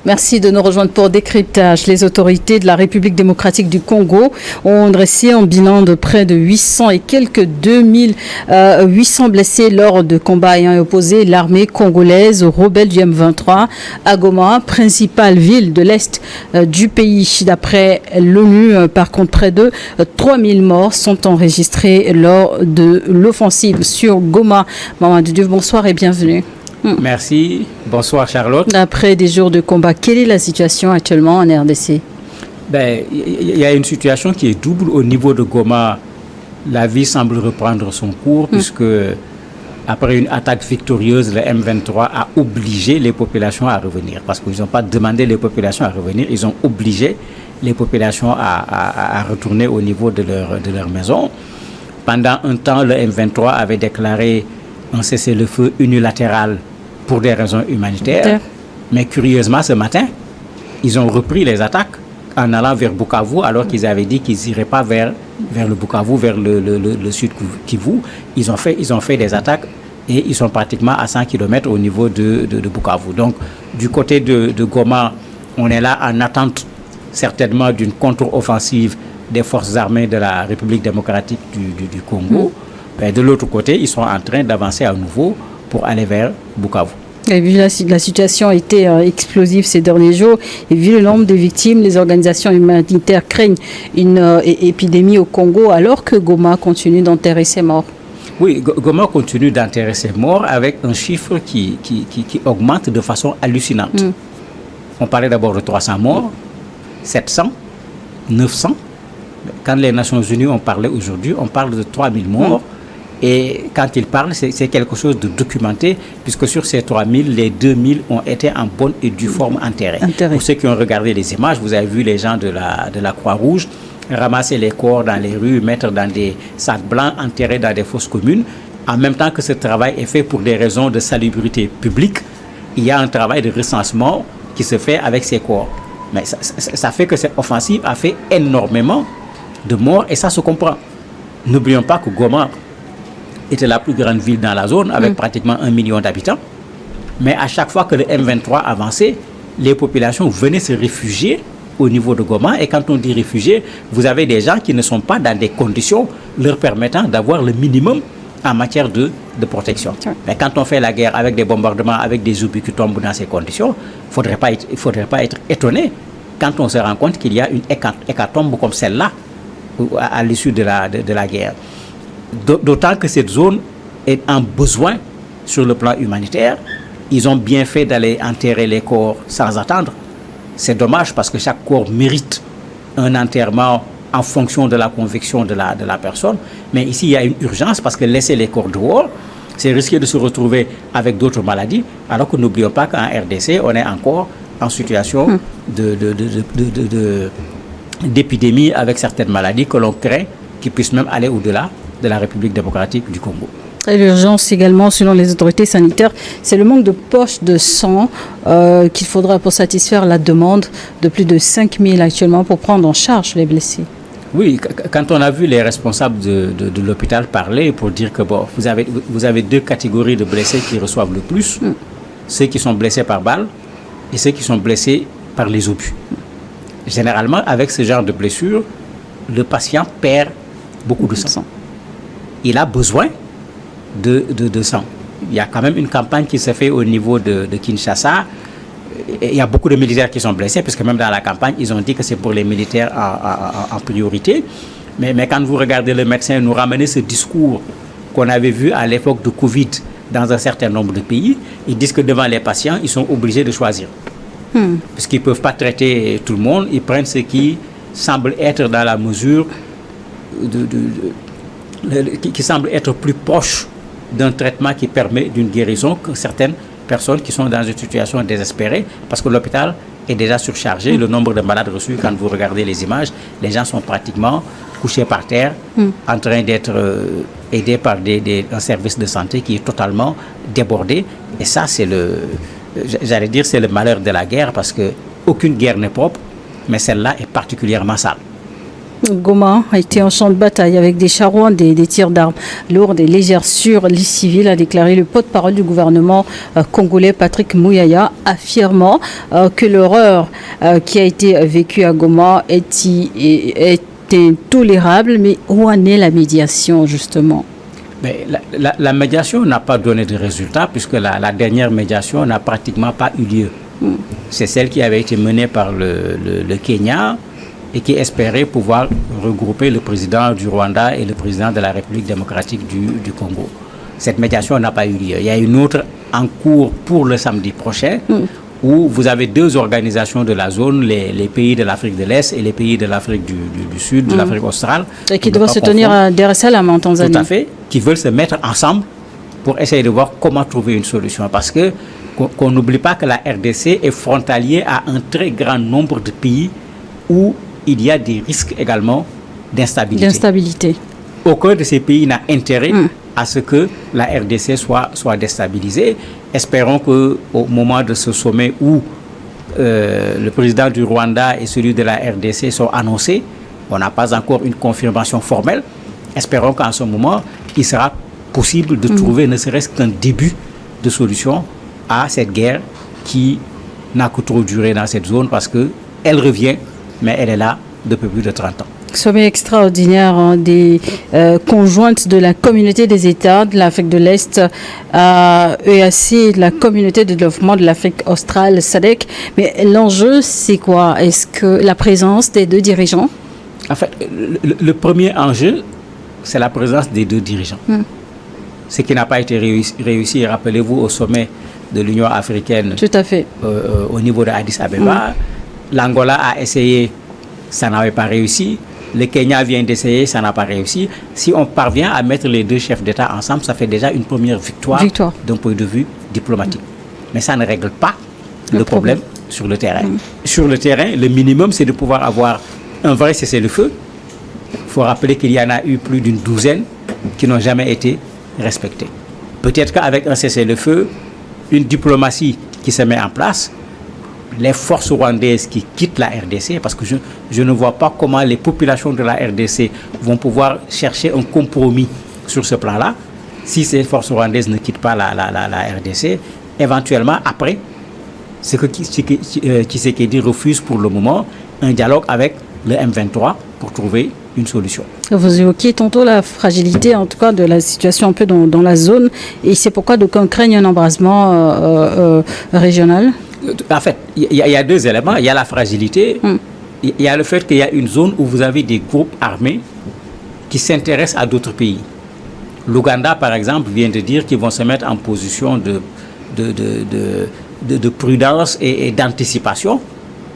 Merci de nous rejoindre pour décryptage. Les autorités de la République démocratique du Congo ont dressé un bilan de près de 800 et quelques 2800 blessés lors de combats ayant opposé l'armée congolaise aux rebelles du M23 à Goma, principale ville de l'Est du pays. D'après l'ONU, par contre, près de 3000 morts sont enregistrés lors de l'offensive sur Goma. Mamadou Diouf, bonsoir et bienvenue. Merci. Bonsoir Charlotte. Après des jours de combat, quelle est la situation actuellement en RDC? Il y a une situation qui est double. Au niveau de Goma, la vie semble reprendre son cours puisque après une attaque victorieuse, le M23 a obligé les populations à revenir. Parce qu'ils n'ont pas demandé les populations à revenir, ils ont obligé les populations à retourner au niveau de leur maison. Pendant un temps, le M23 avait déclaré un cessez-le-feu unilatéral pour des raisons humanitaires. Mais curieusement, ce matin, ils ont repris les attaques en allant vers Bukavu, alors qu'ils avaient dit qu'ils n'iraient pas vers le Bukavu, vers le sud Kivu. Ils ont fait des attaques et ils sont pratiquement à 100 km au niveau de Bukavu. Donc, du côté de Goma, on est là en attente certainement d'une contre-offensive des forces armées de la République démocratique du Congo. Mais de l'autre côté, ils sont en train d'avancer à nouveau pour aller vers Bukavu. Et vu la situation a été explosive ces derniers jours, et vu le nombre de victimes, les organisations humanitaires craignent une épidémie au Congo alors que Goma continue d'enterrer ses morts. Oui, Goma continue d'enterrer ses morts avec un chiffre qui augmente de façon hallucinante. On parlait d'abord de 300 morts, 700, 900. Quand les Nations Unies ont parlé aujourd'hui, on parle de 3000 morts. Et quand ils parlent, c'est quelque chose de documenté, puisque sur ces 3000, les 2000 ont été en bonne et due forme enterrés. Pour ceux qui ont regardé les images, vous avez vu les gens de la Croix-Rouge ramasser les corps dans les rues, mettre dans des sacs blancs, enterrés dans des fosses communes. En même temps que ce travail est fait pour des raisons de salubrité publique, il y a un travail de recensement qui se fait avec ces corps. Mais ça fait que cette offensive a fait énormément de morts et ça se comprend. N'oublions pas que Goma était la plus grande ville dans la zone avec pratiquement 1 million d'habitants. Mais à chaque fois que le M23 avançait, les populations venaient se réfugier au niveau de Goma. Et quand on dit réfugiés, vous avez des gens qui ne sont pas dans des conditions leur permettant d'avoir le minimum en matière de protection. Mais quand on fait la guerre avec des bombardements, avec des obus qui tombent dans ces conditions, il ne faudrait pas être étonné quand on se rend compte qu'il y a une hécatombe comme celle-là à l'issue de la guerre. D'autant que cette zone est en besoin sur le plan humanitaire. Ils ont bien fait d'aller enterrer les corps sans attendre. C'est dommage parce que chaque corps mérite un enterrement en fonction de la conviction de la personne. Mais ici, il y a une urgence parce que laisser les corps dehors, c'est risquer de se retrouver avec d'autres maladies. Alors que n'oublions pas qu'en RDC, on est encore en situation d'épidémie avec certaines maladies que l'on craint qui puissent même aller au-delà de la République démocratique du Congo. Et l'urgence également, selon les autorités sanitaires, c'est le manque de poches de sang qu'il faudra pour satisfaire la demande de plus de 5000 actuellement pour prendre en charge les blessés. Oui, quand on a vu les responsables de l'hôpital parler pour dire que bon, vous avez deux catégories de blessés qui reçoivent le plus, ceux qui sont blessés par balle et ceux qui sont blessés par les obus. Généralement, avec ce genre de blessure, le patient perd beaucoup de sang. Il a besoin de sang. Il y a quand même une campagne qui se fait au niveau de Kinshasa. Il y a beaucoup de militaires qui sont blessés, parce que même dans la campagne, ils ont dit que c'est pour les militaires en priorité. Mais quand vous regardez le médecin nous ramener ce discours qu'on avait vu à l'époque de Covid dans un certain nombre de pays, ils disent que devant les patients, ils sont obligés de choisir. Parce qu'ils ne peuvent pas traiter tout le monde, ils prennent ce qui semble être dans la mesure qui semble être plus proche d'un traitement qui permet d'une guérison que certaines personnes qui sont dans une situation désespérée, parce que l'hôpital est déjà surchargé. Le nombre de malades reçus, quand vous regardez les images, les gens sont pratiquement couchés par terre, en train d'être aidés par un service de santé qui est totalement débordé. Et ça, c'est c'est le malheur de la guerre, parce qu'aucune guerre n'est propre, mais celle-là est particulièrement sale. Goma a été en champ de bataille avec des charrons, des tirs d'armes lourdes et légères sur les civils, a déclaré le porte-parole du gouvernement congolais Patrick Muyaya, affirmant que l'horreur qui a été vécue à Goma est intolérable. Mais où en est la médiation, justement? Mais la médiation n'a pas donné de résultat puisque la dernière médiation n'a pratiquement pas eu lieu. C'est celle qui avait été menée par le Kenya et qui espérait pouvoir regrouper le président du Rwanda et le président de la République démocratique du Congo. Cette médiation n'a pas eu lieu. Il y a une autre en cours pour le samedi prochain où vous avez deux organisations de la zone, les pays de l'Afrique de l'Est et les pays de l'Afrique du Sud, de l'Afrique australe. Et qui doivent se tenir à Dar es Salaam en Tanzanie. Tout à fait, qui veulent se mettre ensemble pour essayer de voir comment trouver une solution. Parce que qu'on n'oublie pas que la RDC est frontalier à un très grand nombre de pays où il y a des risques également d'instabilité. Aucun de ces pays n'a intérêt à ce que la RDC soit déstabilisée. Espérons qu'au moment de ce sommet où le président du Rwanda et celui de la RDC sont annoncés, on n'a pas encore une confirmation formelle. Espérons qu'en ce moment, il sera possible de trouver ne serait-ce qu'un début de solution à cette guerre qui n'a que trop duré dans cette zone parce qu'elle revient, mais elle est là depuis plus de 30 ans. Sommet extraordinaire des conjointes de la communauté des États de l'Afrique de l'Est, EAC, la communauté de développement de l'Afrique australe, SADC. Mais l'enjeu, c'est quoi? Est-ce que la présence des deux dirigeants? En fait, le premier enjeu, c'est la présence des deux dirigeants. Ce qui n'a pas été réussi, rappelez-vous, au sommet de l'Union africaine. Tout à fait. Au niveau de Addis Abeba. L'Angola a essayé, ça n'avait pas réussi. Le Kenya vient d'essayer, ça n'a pas réussi. Si on parvient à mettre les deux chefs d'État ensemble, ça fait déjà une première victoire. D'un point de vue diplomatique. Mais ça ne règle pas le problème sur le terrain. Sur le terrain, le minimum, c'est de pouvoir avoir un vrai cessez-le-feu. Il faut rappeler qu'il y en a eu plus d'une douzaine qui n'ont jamais été respectés. Peut-être qu'avec un cessez-le-feu, une diplomatie qui se met en place, les forces rwandaises qui quittent la RDC, parce que je ne vois pas comment les populations de la RDC vont pouvoir chercher un compromis sur ce plan-là, si ces forces rwandaises ne quittent pas la RDC, éventuellement, après, ce que Tshisekedi refuse pour le moment, un dialogue avec le M23 pour trouver une solution. Vous évoquiez tantôt la fragilité, en tout cas, de la situation un peu dans la zone, et c'est pourquoi d'aucuns craignent un embrasement régional. En fait, il y a deux éléments. Il y a la fragilité, il y a le fait qu'il y a une zone où vous avez des groupes armés qui s'intéressent à d'autres pays. L'Ouganda, par exemple, vient de dire qu'ils vont se mettre en position de prudence et d'anticipation,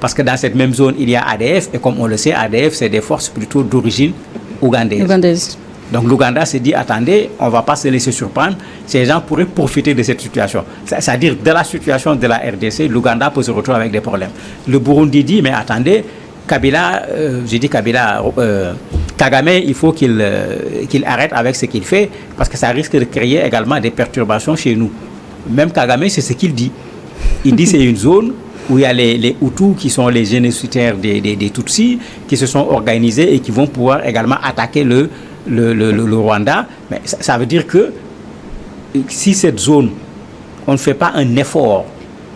parce que dans cette même zone, il y a ADF, et comme on le sait, ADF, c'est des forces plutôt d'origine ougandaise. Donc l'Ouganda s'est dit, attendez, on ne va pas se laisser surprendre, ces gens pourraient profiter de cette situation. C'est-à-dire, de la situation de la RDC, l'Ouganda peut se retrouver avec des problèmes. Le Burundi dit, mais attendez, Kabila, Kagame, il faut qu'il arrête avec ce qu'il fait, parce que ça risque de créer également des perturbations chez nous. Même Kagame, c'est ce qu'il dit. Il dit, c'est une zone où il y a les Hutus qui sont les génocidaires des Tutsis, qui se sont organisés et qui vont pouvoir également attaquer le Rwanda. Mais ça veut dire que si cette zone, on ne fait pas un effort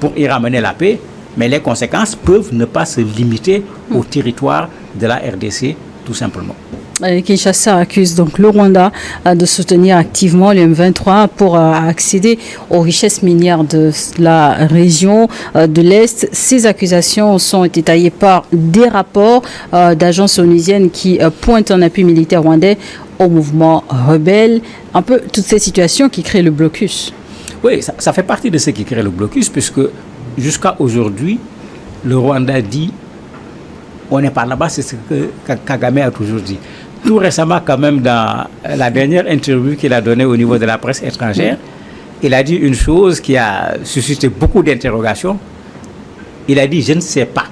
pour y ramener la paix, mais les conséquences peuvent ne pas se limiter au territoire de la RDC, tout simplement. Kinshasa accuse donc le Rwanda de soutenir activement le M23 pour accéder aux richesses minières de la région de l'Est. Ces accusations sont étayées par des rapports d'agences onusiennes qui pointent un appui militaire rwandais au mouvement rebelle. Un peu toutes ces situations qui créent le blocus. Oui, ça fait partie de ce qui crée le blocus, puisque jusqu'à aujourd'hui, le Rwanda dit on n'est pas là-bas, c'est ce que Kagame a toujours dit. Tout récemment, quand même, dans la dernière interview qu'il a donnée au niveau de la presse étrangère, il a dit une chose qui a suscité beaucoup d'interrogations. Il a dit, je ne sais pas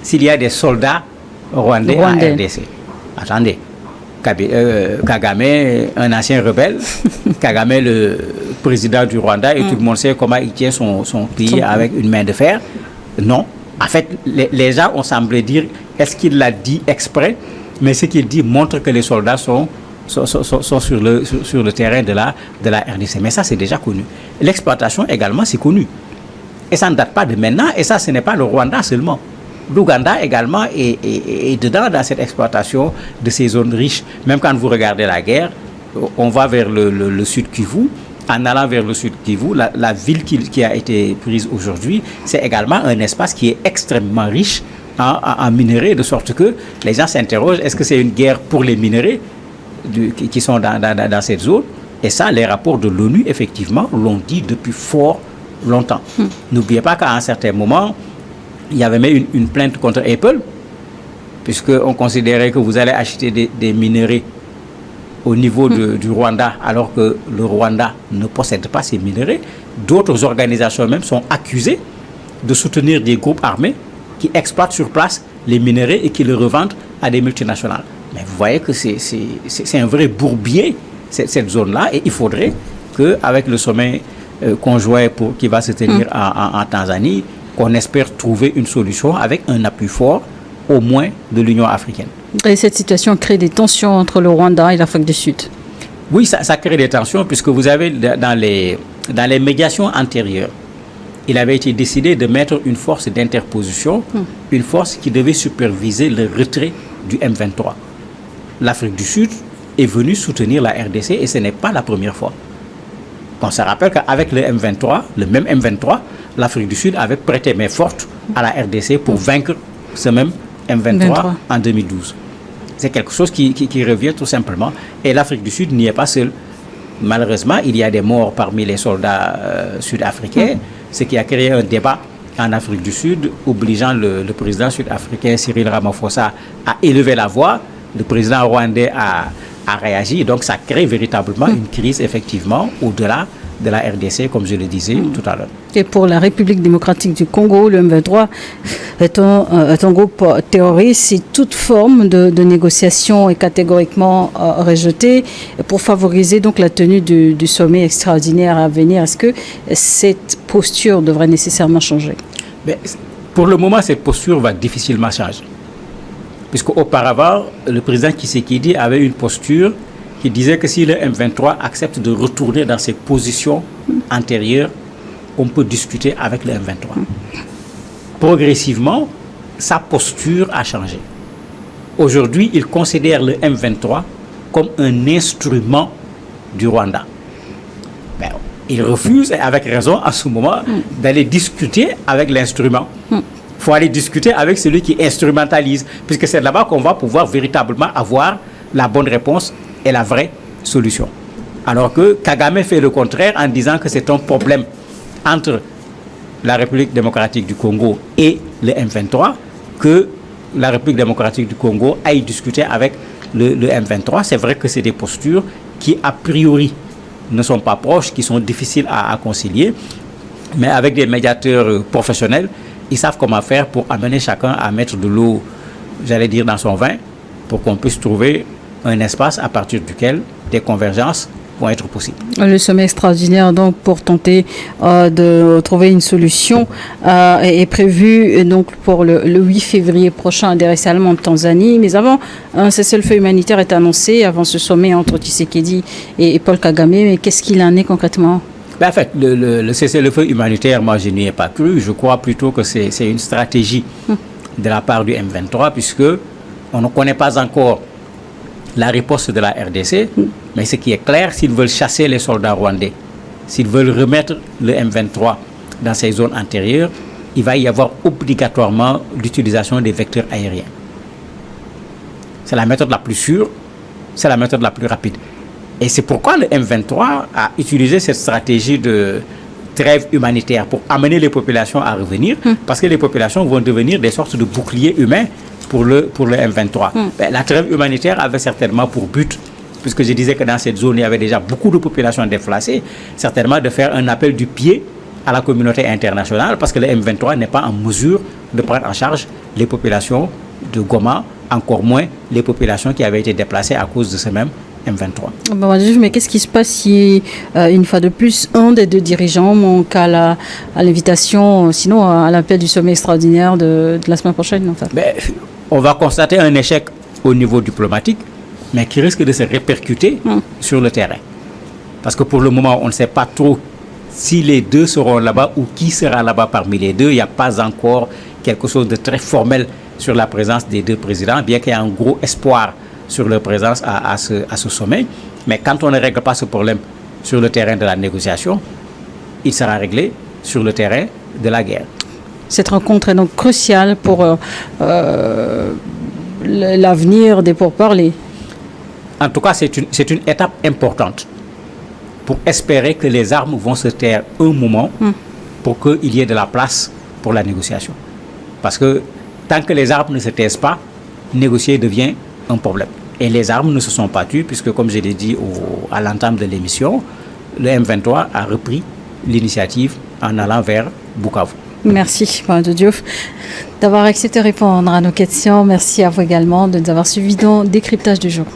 s'il y a des soldats rwandais en RDC. Attendez, Kagame, un ancien rebelle, Kagame, le président du Rwanda, et tout le monde sait comment il tient son pays avec une main de fer. Non. En fait, les gens ont semblé dire, est-ce qu'il l'a dit exprès Mais ce qu'il dit montre que les soldats sont sur le terrain de la RDC. Mais ça, c'est déjà connu. L'exploitation également, c'est connu. Et ça ne date pas de maintenant. Et ça, ce n'est pas le Rwanda seulement. L'Ouganda également est dedans dans cette exploitation de ces zones riches. Même quand vous regardez la guerre, on va vers le sud Kivu. En allant vers le sud Kivu, la ville qui a été prise aujourd'hui, c'est également un espace qui est extrêmement riche en minerais, de sorte que les gens s'interrogent, est-ce que c'est une guerre pour les minerais qui sont dans cette zone? Et ça, les rapports de l'ONU, effectivement, l'ont dit depuis fort longtemps. N'oubliez pas qu'à un certain moment, il y avait même une plainte contre Apple, puisqu'on considérait que vous allez acheter des minerais au niveau du Rwanda, alors que le Rwanda ne possède pas ces minerais. D'autres organisations même sont accusées de soutenir des groupes armés qui exploitent sur place les minerais et qui les revendent à des multinationales. Mais vous voyez que c'est un vrai bourbier, cette zone-là, et il faudrait qu'avec le sommet conjoint qui va se tenir en Tanzanie, qu'on espère trouver une solution avec un appui fort, au moins de l'Union africaine. Et cette situation crée des tensions entre le Rwanda et l'Afrique du Sud? Oui, ça crée des tensions, puisque vous avez dans les médiations antérieures, il avait été décidé de mettre une force d'interposition, une force qui devait superviser le retrait du M23. L'Afrique du Sud est venue soutenir la RDC et ce n'est pas la première fois. On se rappelle qu'avec le M23, le même M23, l'Afrique du Sud avait prêté main forte à la RDC pour vaincre ce même M23 en 2012. C'est quelque chose qui revient tout simplement. Et l'Afrique du Sud n'y est pas seule. Malheureusement, il y a des morts parmi les soldats sud-africains, ce qui a créé un débat en Afrique du Sud, obligeant le président sud-africain Cyril Ramaphosa à élever la voix. Le président rwandais a réagi. Donc ça crée véritablement une crise, effectivement, au-delà de la RDC, comme je le disais tout à l'heure. Et pour la République démocratique du Congo, le M23 est un groupe terroriste et toute forme de négociation est catégoriquement rejetée pour favoriser donc la tenue du sommet extraordinaire à venir. Est-ce que cette posture devrait nécessairement changer? Mais pour le moment, cette posture va difficilement changer. Puisqu'auparavant, le président Tshisekedi avait une posture qui disait que si le M23 accepte de retourner dans ses positions antérieures, on peut discuter avec le M23. Progressivement, sa posture a changé. Aujourd'hui, il considère le M23 comme un instrument du Rwanda. Mais il refuse, et avec raison, à ce moment, d'aller discuter avec l'instrument. Il faut aller discuter avec celui qui instrumentalise, puisque c'est là-bas qu'on va pouvoir véritablement avoir la bonne réponse et la vraie solution. Alors que Kagame fait le contraire en disant que c'est un problème entre la République démocratique du Congo et le M23, que la République démocratique du Congo aille discuter avec le M23. C'est vrai que c'est des postures qui, a priori, ne sont pas proches, qui sont difficiles à concilier, mais avec des médiateurs professionnels, ils savent comment faire pour amener chacun à mettre de l'eau, j'allais dire, dans son vin, pour qu'on puisse trouver un espace à partir duquel des convergences vont être possibles. Le sommet extraordinaire, donc, pour tenter de trouver une solution, est prévu donc, pour le 8 février prochain à Dar es Salaam en Tanzanie. Mais avant, un cessez-le-feu humanitaire est annoncé avant ce sommet entre Tshisekedi et Paul Kagame. Mais qu'est-ce qu'il en est concrètement? En fait, le cessez-le-feu humanitaire, moi, je n'y ai pas cru. Je crois plutôt que c'est une stratégie de la part du M23, puisque on ne connaît pas encore la riposte de la RDC, mais ce qui est clair, s'ils veulent chasser les soldats rwandais, s'ils veulent remettre le M23 dans ces zones antérieures, il va y avoir obligatoirement l'utilisation des vecteurs aériens. C'est la méthode la plus sûre, c'est la méthode la plus rapide. Et c'est pourquoi le M23 a utilisé cette stratégie de trêve humanitaire pour amener les populations à revenir, parce que les populations vont devenir des sortes de boucliers humains pour le M23. La trêve humanitaire avait certainement pour but, puisque je disais que dans cette zone, il y avait déjà beaucoup de populations déplacées, certainement de faire un appel du pied à la communauté internationale, parce que le M23 n'est pas en mesure de prendre en charge les populations de Goma, encore moins les populations qui avaient été déplacées à cause de ce même M23. Mais qu'est-ce qui se passe si, une fois de plus, un des deux dirigeants manque à l'invitation, sinon à l'appel du sommet extraordinaire de la semaine prochaine en fait? On va constater un échec au niveau diplomatique, mais qui risque de se répercuter sur le terrain. Parce que pour le moment, on ne sait pas trop si les deux seront là-bas ou qui sera là-bas parmi les deux. Il n'y a pas encore quelque chose de très formel sur la présence des deux présidents, bien qu'il y ait un gros espoir sur leur présence à ce sommet. Mais quand on ne règle pas ce problème sur le terrain de la négociation, il sera réglé sur le terrain de la guerre. Cette rencontre est donc cruciale pour l'avenir des pourparlers. En tout cas, c'est une étape importante pour espérer que les armes vont se taire un moment pour qu'il y ait de la place pour la négociation. Parce que tant que les armes ne se taisent pas, négocier devient un problème. Et les armes ne se sont pas tues, puisque, comme je l'ai dit à l'entame de l'émission, le M23 a repris l'initiative en allant vers Bukavu. Merci, Mamadou Diouf, d'avoir accepté de répondre à nos questions. Merci à vous également de nous avoir suivis dans Décryptage du jour.